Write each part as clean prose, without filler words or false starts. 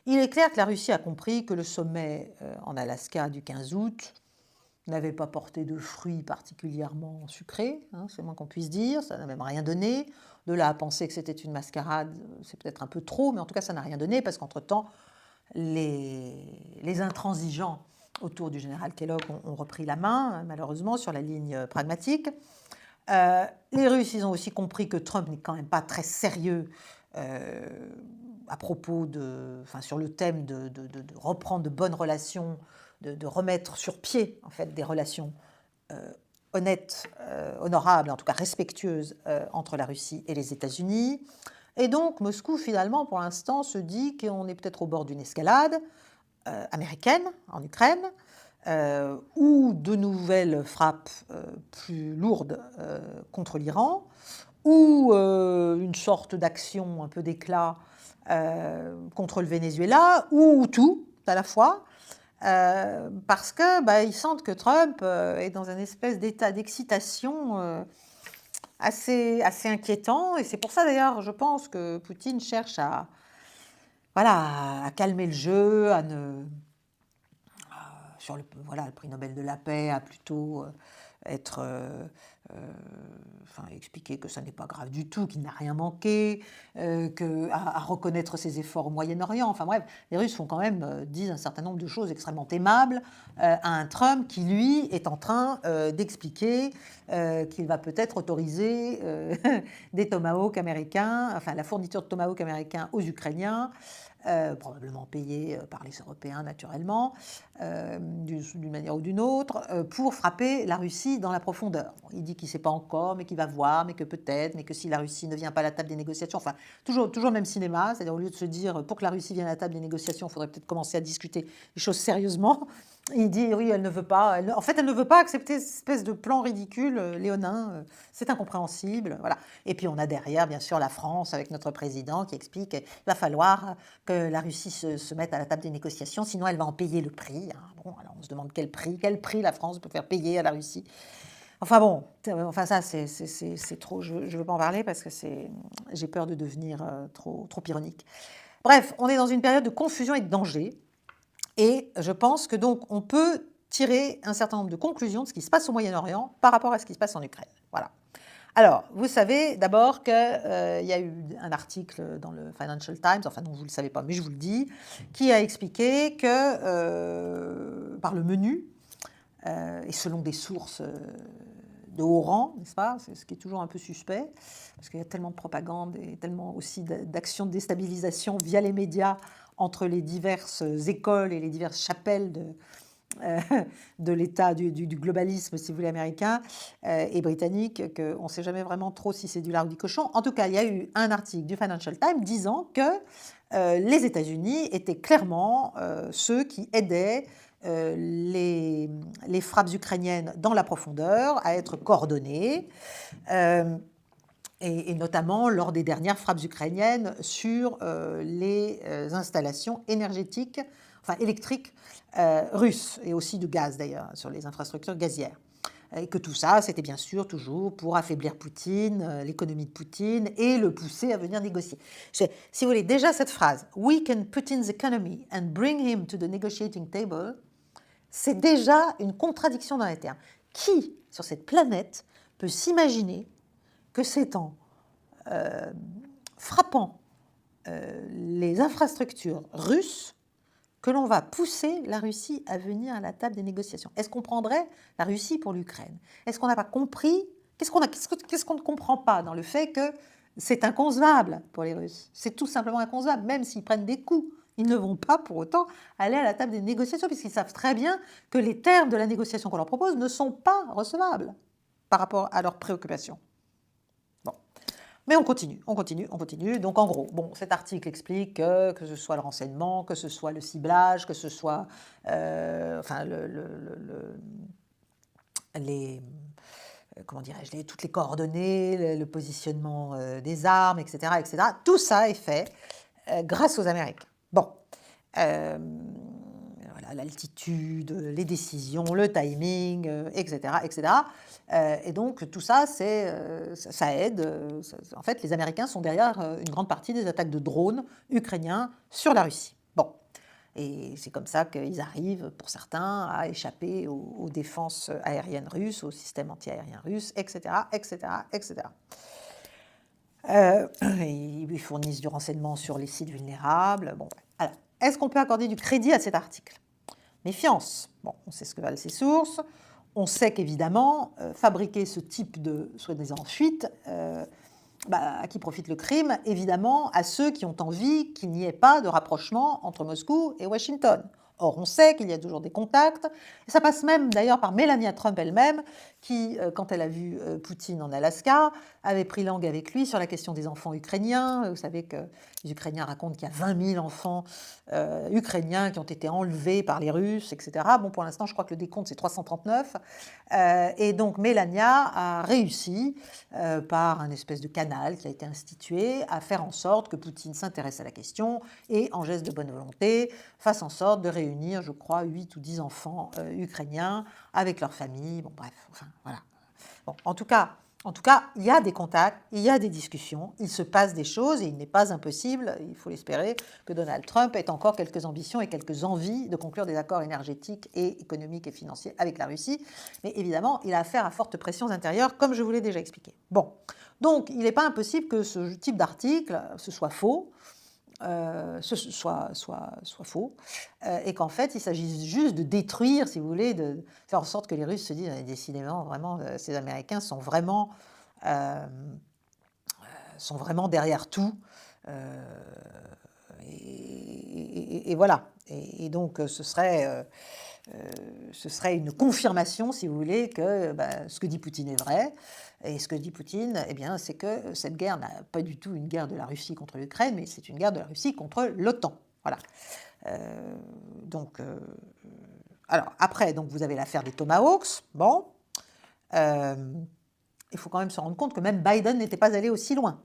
Il est clair que la Russie a compris que le sommet en Alaska du 15 août n'avait pas porté de fruits particulièrement sucrés, hein, c'est le moins qu'on puisse dire, ça n'a même rien donné. De là à penser que c'était une mascarade, c'est peut-être un peu trop, mais en tout cas ça n'a rien donné parce qu'entre-temps, les intransigeants autour du général Kellogg ont repris la main, hein, malheureusement, sur la ligne pragmatique. Les Russes, ils ont aussi compris que Trump n'est quand même pas très sérieux à propos sur le thème de reprendre de bonnes relations, de remettre sur pied en fait des relations honnêtes, honorables, en tout cas respectueuses entre la Russie et les États-Unis. Et donc Moscou, finalement, pour l'instant, se dit qu'on est peut-être au bord d'une escalade américaine en Ukraine, ou de nouvelles frappes plus lourdes contre l'Iran, ou une sorte d'action un peu d'éclat contre le Venezuela, ou tout à la fois, parce que ils sentent que Trump est dans une espèce d'état d'excitation assez inquiétant, et c'est pour ça d'ailleurs, je pense que Poutine cherche à calmer le jeu, à ne sur le prix Nobel de la paix a plutôt être expliquer que ça n'est pas grave du tout, qu'il n'a rien manqué, à reconnaître ses efforts au Moyen-Orient. Enfin bref, les Russes font quand même disent un certain nombre de choses extrêmement aimables à un Trump qui, lui, est en train d'expliquer qu'il va peut-être autoriser des tomahawks américains, enfin la fourniture de tomahawks américains aux Ukrainiens, probablement payés par les Européens naturellement, d'une manière ou d'une autre, pour frapper la Russie dans la profondeur. Bon, il dit qu'il ne sait pas encore, mais qu'il va voir, mais que peut-être, mais que si la Russie ne vient pas à la table des négociations, enfin, toujours le même cinéma, c'est-à-dire au lieu de se dire, pour que la Russie vienne à la table des négociations, il faudrait peut-être commencer à discuter les choses sérieusement. Il dit, oui, elle ne veut pas, en fait, elle ne veut pas accepter cette espèce de plan ridicule, léonin, c'est incompréhensible, voilà. Et puis on a derrière, bien sûr, la France, avec notre président, qui explique qu'il va falloir que la Russie se mette à la table des négociations, sinon elle va en payer le prix. Hein. Bon, alors on se demande quel prix la France peut faire payer à la Russie. Enfin bon, ça c'est trop, je ne veux pas en parler parce que j'ai peur de devenir trop ironique. Bref, on est dans une période de confusion et de danger, et je pense que donc on peut tirer un certain nombre de conclusions de ce qui se passe au Moyen-Orient par rapport à ce qui se passe en Ukraine. Voilà. Alors, vous savez d'abord qu'il y a eu un article dans le Financial Times, enfin non, vous ne le savez pas, mais je vous le dis, qui a expliqué que, par le menu, et selon des sources de haut rang, n'est-ce pas, c'est ce qui est toujours un peu suspect, parce qu'il y a tellement de propagande et tellement aussi d'actions de déstabilisation via les médias entre les diverses écoles et les diverses chapelles de l'état du globalisme, si vous voulez, américain et britannique, qu'on ne sait jamais vraiment trop si c'est du lard ou du cochon. En tout cas, il y a eu un article du Financial Times disant que les États-Unis étaient clairement ceux qui aidaient les frappes ukrainiennes dans la profondeur à être coordonnées, et notamment lors des dernières frappes ukrainiennes sur les installations énergétiques, enfin électriques russes, et aussi de gaz d'ailleurs, sur les infrastructures gazières. Et que tout ça, c'était bien sûr toujours pour affaiblir Poutine, l'économie de Poutine, et le pousser à venir négocier. Si vous voulez, déjà cette phrase « weaken Putin's economy and bring him to the negotiating table », c'est déjà une contradiction dans les termes. Qui, sur cette planète, peut s'imaginer que c'est en frappant les infrastructures russes que l'on va pousser la Russie à venir à la table des négociations? Est-ce qu'on prendrait la Russie pour l'Ukraine? Est-ce qu'on n'a pas compris? Qu'est-ce qu'on ne comprend pas dans le fait que c'est inconcevable pour les Russes? C'est tout simplement inconcevable, même s'ils prennent des coups. Ils ne vont pas pour autant aller à la table des négociations, puisqu'ils savent très bien que les termes de la négociation qu'on leur propose ne sont pas recevables par rapport à leurs préoccupations. Bon. Mais on continue. Donc en gros, bon, cet article explique que ce soit le renseignement, que ce soit le ciblage, que ce soit toutes les coordonnées, le positionnement des armes, etc., etc. Tout ça est fait grâce aux Américains. Bon, voilà, l'altitude, les décisions, le timing, etc., etc. Et donc tout ça, ça aide. En fait, les Américains sont derrière une grande partie des attaques de drones ukrainiens sur la Russie. Bon. Et c'est comme ça qu'ils arrivent, pour certains, à échapper aux défenses aériennes russes, au système anti-aérien russe, etc., etc., etc. Ils fournissent du renseignement sur les sites vulnérables. Bon, alors, est-ce qu'on peut accorder du crédit à cet article? Méfiance. Bon, on sait ce que valent ces sources. On sait qu'évidemment, fabriquer ce type de soi-disant fuite, à qui profite le crime? Évidemment, à ceux qui ont envie qu'il n'y ait pas de rapprochement entre Moscou et Washington. Or, on sait qu'il y a toujours des contacts. Et ça passe même d'ailleurs par Melania Trump elle-même, qui, quand elle a vu Poutine en Alaska, avait pris langue avec lui sur la question des enfants ukrainiens. Vous savez que les Ukrainiens racontent qu'il y a 20 000 enfants ukrainiens qui ont été enlevés par les Russes, etc. Bon, pour l'instant, je crois que le décompte, c'est 339. Et donc, Melania a réussi, par un espèce de canal qui a été institué, à faire en sorte que Poutine s'intéresse à la question et, en geste de bonne volonté, fasse en sorte de réunir, je crois, 8 ou 10 enfants ukrainiens avec leur famille. Bon, bref, enfin, voilà. Bon, en tout cas, il y a des contacts, il y a des discussions, il se passe des choses et il n'est pas impossible, il faut l'espérer, que Donald Trump ait encore quelques ambitions et quelques envies de conclure des accords énergétiques et économiques et financiers avec la Russie. Mais évidemment, il a affaire à fortes pressions intérieures, comme je vous l'ai déjà expliqué. Bon, donc il n'est pas impossible que ce type d'article, ce soit faux, soit faux, et qu'en fait, il s'agisse juste de détruire, si vous voulez, de faire en sorte que les Russes se disent décidément, vraiment, ces Américains sont vraiment derrière tout. Et voilà. Et donc, ce serait une confirmation, si vous voulez, que ce que dit Poutine est vrai. Et ce que dit Poutine, eh bien, c'est que cette guerre n'a pas du tout une guerre de la Russie contre l'Ukraine, mais c'est une guerre de la Russie contre l'OTAN. Voilà. Alors, après, donc, vous avez l'affaire des Tomahawks. Bon. Il faut quand même se rendre compte que même Biden n'était pas allé aussi loin.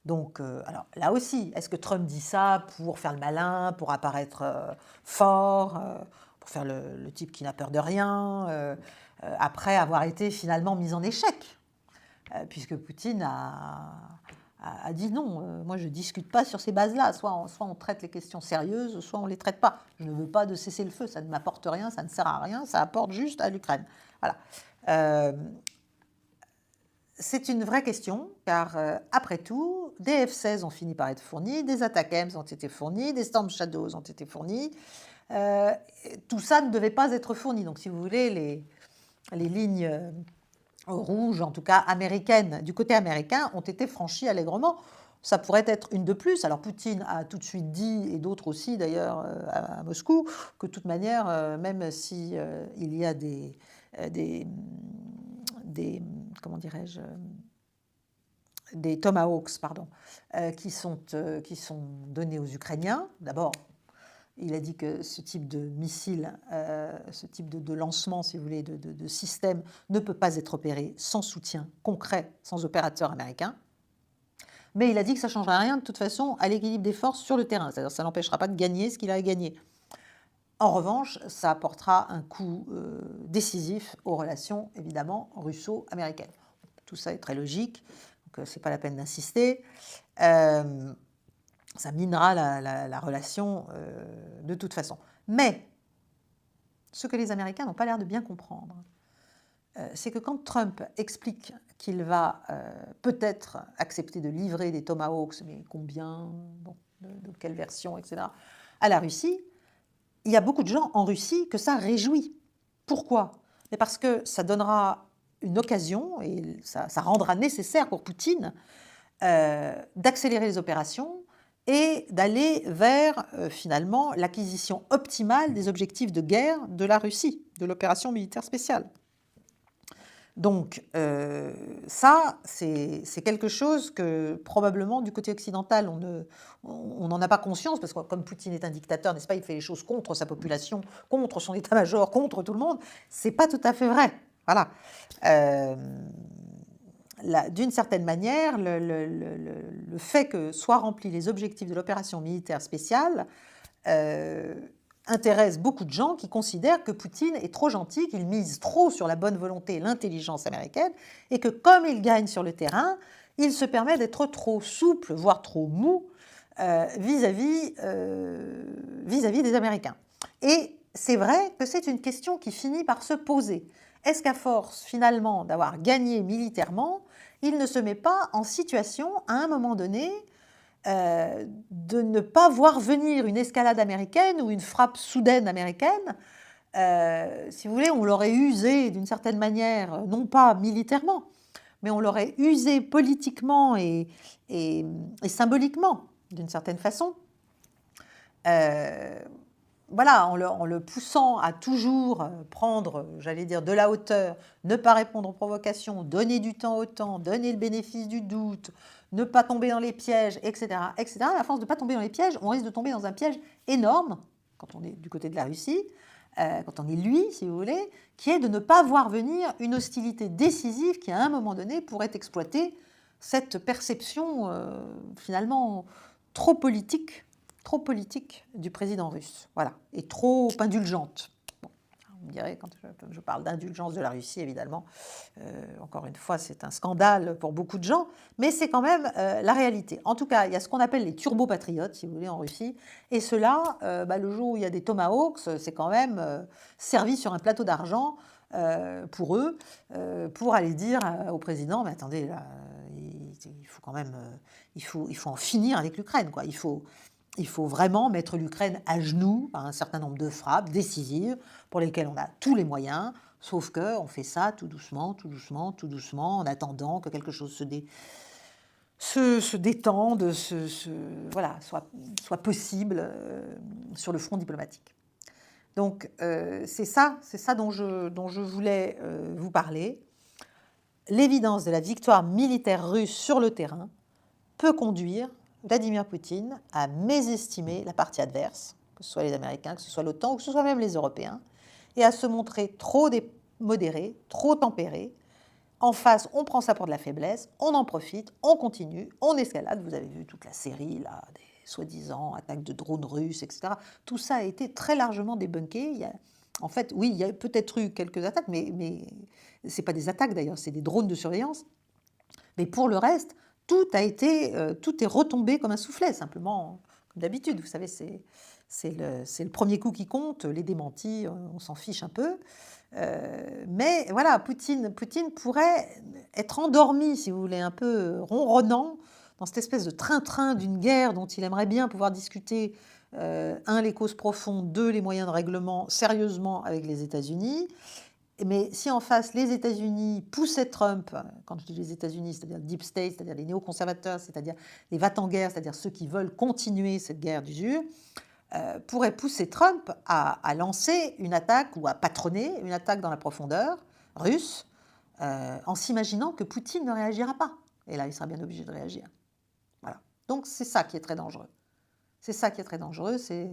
Donc, alors là aussi, est-ce que Trump dit ça pour faire le malin, pour apparaître fort, pour faire le type qui n'a peur de rien, après avoir été finalement mis en échec, puisque Poutine a dit non, moi je ne discute pas sur ces bases-là, soit on traite les questions sérieuses, soit on ne les traite pas. Je ne veux pas de cessez-le-feu, ça ne m'apporte rien, ça ne sert à rien, ça apporte juste à l'Ukraine. Voilà. C'est une vraie question, car après tout, des F-16 ont fini par être fournis, des ATACMS ont été fournis, des Storm Shadows ont été fournis. Tout ça ne devait pas être fourni. Donc, si vous voulez, les lignes rouges, en tout cas américaines, du côté américain, ont été franchies allègrement. Ça pourrait être une de plus. Alors, Poutine a tout de suite dit, et d'autres aussi d'ailleurs à Moscou, que de toute manière, même si il y a des comment dirais-je, des Tomahawks, pardon, qui sont donnés aux Ukrainiens. D'abord, il a dit que ce type de missile, ce type de lancement, si vous voulez, de système, ne peut pas être opéré sans soutien concret, sans opérateur américain. Mais il a dit que ça ne changera rien de toute façon à l'équilibre des forces sur le terrain. C'est-à-dire que ça n'empêchera pas de gagner ce qu'il a gagné. En revanche, ça apportera un coup décisif aux relations, évidemment, russo-américaines. Tout ça est très logique, donc ce n'est pas la peine d'insister. Ça minera la relation de toute façon. Mais ce que les Américains n'ont pas l'air de bien comprendre, c'est que quand Trump explique qu'il va peut-être accepter de livrer des Tomahawks, mais combien, bon, de quelle version, etc., à la Russie, il y a beaucoup de gens en Russie que ça réjouit. Pourquoi? Mais parce que ça donnera une occasion, et ça rendra nécessaire pour Poutine d'accélérer les opérations et d'aller vers, finalement, l'acquisition optimale des objectifs de guerre de la Russie, de l'opération militaire spéciale. Donc, ça, c'est quelque chose que, probablement, du côté occidental, on n'en a pas conscience, parce que comme Poutine est un dictateur, n'est-ce pas, il fait les choses contre sa population, contre son état-major, contre tout le monde. C'est pas tout à fait vrai. Voilà. D'une certaine manière, le fait que soient remplis les objectifs de l'opération militaire spéciale intéresse beaucoup de gens qui considèrent que Poutine est trop gentil, qu'il mise trop sur la bonne volonté et l'intelligence américaine, et que comme il gagne sur le terrain, il se permet d'être trop souple, voire trop mou, vis-à-vis des Américains. Et c'est vrai que c'est une question qui finit par se poser. Est-ce qu'à force, finalement, d'avoir gagné militairement, il ne se met pas en situation, à un moment donné, de ne pas voir venir une escalade américaine ou une frappe soudaine américaine? Si vous voulez, on l'aurait usé d'une certaine manière, non pas militairement, mais on l'aurait usé politiquement et symboliquement, d'une certaine façon. Voilà, en le poussant à toujours prendre, j'allais dire, de la hauteur, ne pas répondre aux provocations, donner du temps au temps, donner le bénéfice du doute, ne pas tomber dans les pièges, etc., etc. À force de ne pas tomber dans les pièges, on risque de tomber dans un piège énorme, quand on est du côté de la Russie, quand on est lui, si vous voulez, qui est de ne pas voir venir une hostilité décisive qui, à un moment donné, pourrait exploiter cette perception, finalement, trop politique du président russe, voilà, et trop indulgente. Bon, on me dirait, quand je parle d'indulgence de la Russie, évidemment, encore une fois, c'est un scandale pour beaucoup de gens, mais c'est quand même la réalité. En tout cas, il y a ce qu'on appelle les turbo-patriotes, si vous voulez, en Russie, et ceux-là, le jour où il y a des tomahawks, c'est quand même servi sur un plateau d'argent pour eux, pour aller dire au président, mais attendez, là, il faut quand même, il faut en finir avec l'Ukraine, quoi. Il faut vraiment mettre l'Ukraine à genoux par un certain nombre de frappes décisives pour lesquelles on a tous les moyens, sauf qu'on fait ça tout doucement, tout doucement, tout doucement, en attendant que quelque chose se détende, voilà, soit possible sur le front diplomatique. Donc c'est ça dont je voulais vous parler. L'évidence de la victoire militaire russe sur le terrain peut conduire Vladimir Poutine à mésestimer la partie adverse, que ce soit les Américains, que ce soit l'OTAN, ou que ce soit même les Européens, et à se montrer trop modéré, trop tempéré. En face, on prend ça pour de la faiblesse, on en profite, on continue, on escalade. Vous avez vu toute la série là, des soi-disant attaques de drones russes, etc. Tout ça a été très largement débunké. En fait, oui, il y a peut-être eu quelques attaques, mais ce n'est pas des attaques d'ailleurs, c'est des drones de surveillance. Mais pour le reste, tout est retombé comme un soufflet, simplement, comme d'habitude. Vous savez, c'est le premier coup qui compte, les démentis, on s'en fiche un peu. Mais voilà, Poutine pourrait être endormi, si vous voulez, un peu ronronnant, dans cette espèce de train-train d'une guerre dont il aimerait bien pouvoir discuter, les causes profondes, les moyens de règlement, sérieusement avec les États-Unis. Mais si en face, les États-Unis poussaient Trump, quand je dis les États-Unis, c'est-à-dire le Deep State, c'est-à-dire les néoconservateurs, c'est-à-dire les va-t-en-guerre, c'est-à-dire ceux qui veulent continuer cette guerre d'usure, pourraient pousser Trump à lancer une attaque ou à patronner une attaque dans la profondeur russe, en s'imaginant que Poutine ne réagira pas. Et là, il sera bien obligé de réagir. Voilà. Donc c'est ça qui est très dangereux. C'est ça qui est très dangereux, c'est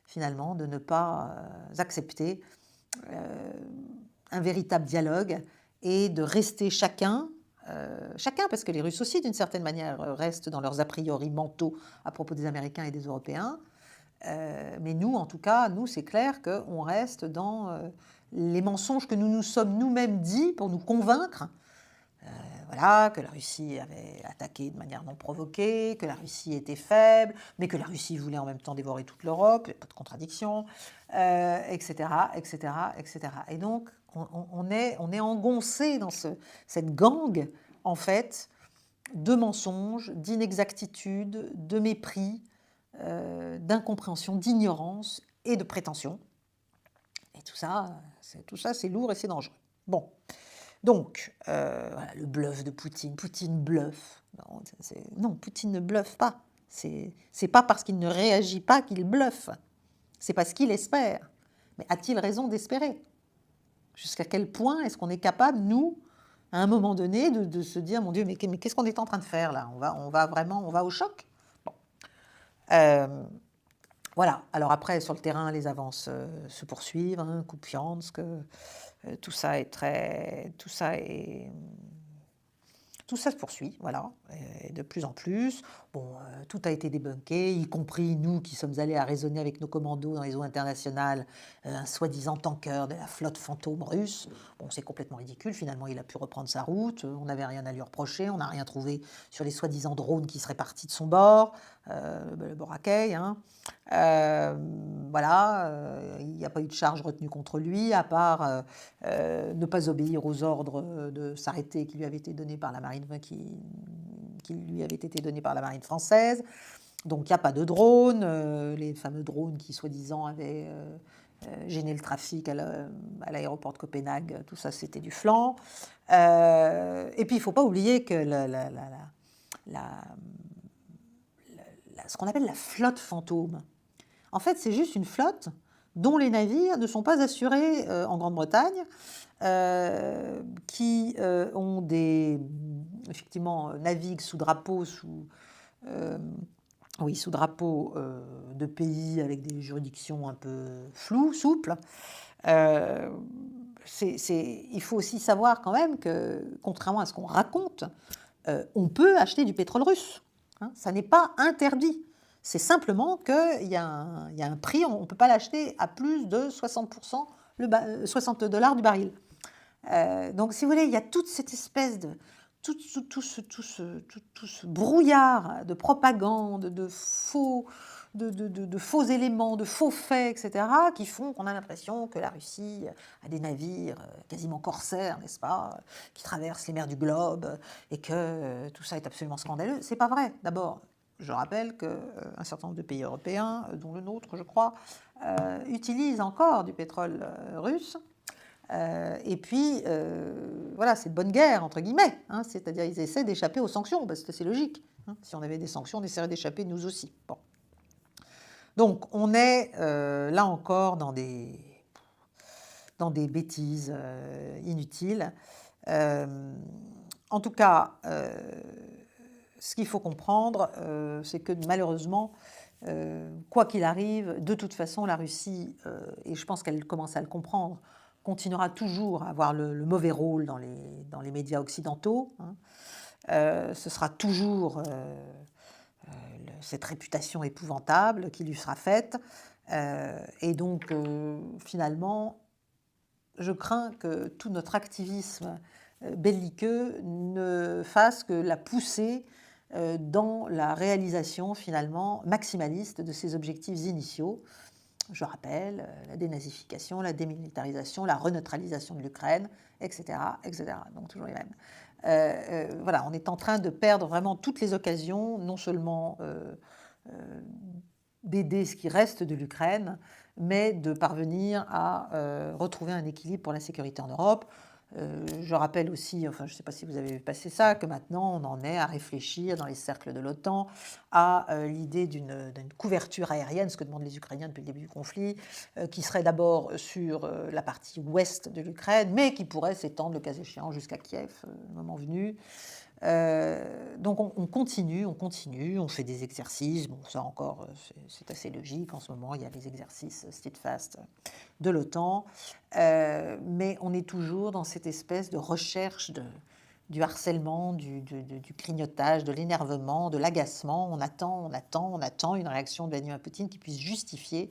finalement de ne pas accepter un véritable dialogue et de rester chacun, parce que les Russes aussi, d'une certaine manière, restent dans leurs a priori mentaux à propos des Américains et des Européens. Mais nous, en tout cas, c'est clair qu'on reste dans les mensonges que nous nous sommes nous-mêmes dit pour nous convaincre. Voilà, que la Russie avait attaqué de manière non provoquée, que la Russie était faible, mais que la Russie voulait en même temps dévorer toute l'Europe, il n'y a pas de contradiction, etc., etc., etc. Et donc, on est engoncé dans cette gangue, en fait, de mensonges, d'inexactitudes, de mépris, d'incompréhension, d'ignorance et de prétention. Et tout ça, c'est lourd et c'est dangereux. Bon. Donc, voilà, le bluff de Poutine. Poutine bluffe. Non, Poutine ne bluffe pas. C'est pas parce qu'il ne réagit pas qu'il bluffe. C'est parce qu'il espère. Mais a-t-il raison d'espérer? Jusqu'à quel point est-ce qu'on est capable, nous, à un moment donné, de se dire, mon Dieu, mais qu'est-ce qu'on est en train de faire là? On va au choc? Bon. Voilà. Alors après, sur le terrain, les avances se poursuivent. Hein, Kupiansk, tout ça est Tout ça se poursuit, voilà, et de plus en plus. Bon, tout a été débunké, y compris nous qui sommes allés à raisonner avec nos commandos dans les eaux internationales, un soi-disant tanker de la flotte fantôme russe. Bon, c'est complètement ridicule, finalement il a pu reprendre sa route, on n'avait rien à lui reprocher, on n'a rien trouvé sur les soi-disant drones qui seraient partis de son bord, le Boracay, hein. Euh, voilà, il n'y a pas eu de charge retenue contre lui, à part ne pas obéir aux ordres de s'arrêter qui lui avaient été donnés par la marine, qui lui avaient été donnés par la marine française. Donc il n'y a pas de drone, les fameux drones qui soi-disant avaient gêné le trafic à l'aéroport de Copenhague, tout ça c'était du flan. Et puis il ne faut pas oublier que ce qu'on appelle la flotte fantôme, en fait c'est juste une flotte dont les navires ne sont pas assurés en Grande-Bretagne, qui ont effectivement, naviguent sous drapeau, sous drapeau de pays avec des juridictions un peu floues, souples. Il faut aussi savoir quand même que, contrairement à ce qu'on raconte, on peut acheter du pétrole russe. Hein, ça n'est pas interdit. C'est simplement qu'il y a un prix, on ne peut pas l'acheter à plus de 60%, $60 du baril. Donc, si vous voulez, il y a toute cette espèce de... Tout ce brouillard de propagande, de faux éléments, de faux faits, etc., qui font qu'on a l'impression que la Russie a des navires quasiment corsaires, n'est-ce pas, qui traversent les mers du globe, et que tout ça est absolument scandaleux. C'est pas vrai. D'abord, je rappelle qu'un certain nombre de pays européens, dont le nôtre, je crois, utilisent encore du pétrole russe. Et puis, voilà, c'est de bonne guerre, entre guillemets. Hein, c'est-à-dire ils essaient d'échapper aux sanctions, parce que c'est logique. Hein, si on avait des sanctions, on essaierait d'échapper nous aussi. Bon. Donc, on est là encore dans des bêtises inutiles. En tout cas, ce qu'il faut comprendre, c'est que malheureusement, quoi qu'il arrive, de toute façon, la Russie, et je pense qu'elle commence à le comprendre, continuera toujours à avoir le mauvais rôle dans les médias occidentaux. Hein. Ce sera toujours cette réputation épouvantable qui lui sera faite. Et donc, finalement, je crains que tout notre activisme belliqueux ne fasse que la pousser dans la réalisation, finalement, maximaliste de ses objectifs initiaux. Je rappelle, la dénazification, la démilitarisation, la reneutralisation de l'Ukraine, etc., etc. Donc toujours les mêmes. Voilà, on est en train de perdre vraiment toutes les occasions, non seulement d'aider ce qui reste de l'Ukraine, mais de parvenir à retrouver un équilibre pour la sécurité en Europe. Je rappelle aussi, enfin je ne sais pas si vous avez vu passer ça, que maintenant on en est à réfléchir dans les cercles de l'OTAN à l'idée d'une couverture aérienne, ce que demandent les Ukrainiens depuis le début du conflit, qui serait d'abord sur la partie ouest de l'Ukraine, mais qui pourrait s'étendre le cas échéant jusqu'à Kiev, le moment venu. Donc on continue, on fait des exercices. Bon, ça encore, c'est assez logique. En ce moment, il y a les exercices Steadfast de l'OTAN. Mais on est toujours dans cette espèce de recherche du harcèlement, du grignotage, de l'énervement, de l'agacement. On attend une réaction de Vladimir Poutine qui puisse justifier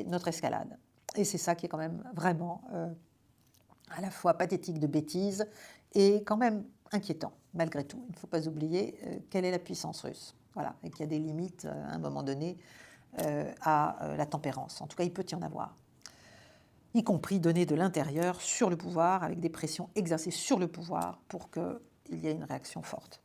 notre escalade. Et c'est ça qui est quand même vraiment à la fois pathétique de bêtises et quand même inquiétant, malgré tout. Il ne faut pas oublier quelle est la puissance russe. Voilà, et qu'il y a des limites, à un moment donné, à la tempérance. En tout cas, il peut y en avoir. Y compris donner de l'intérieur sur le pouvoir, avec des pressions exercées sur le pouvoir pour qu'il y ait une réaction forte.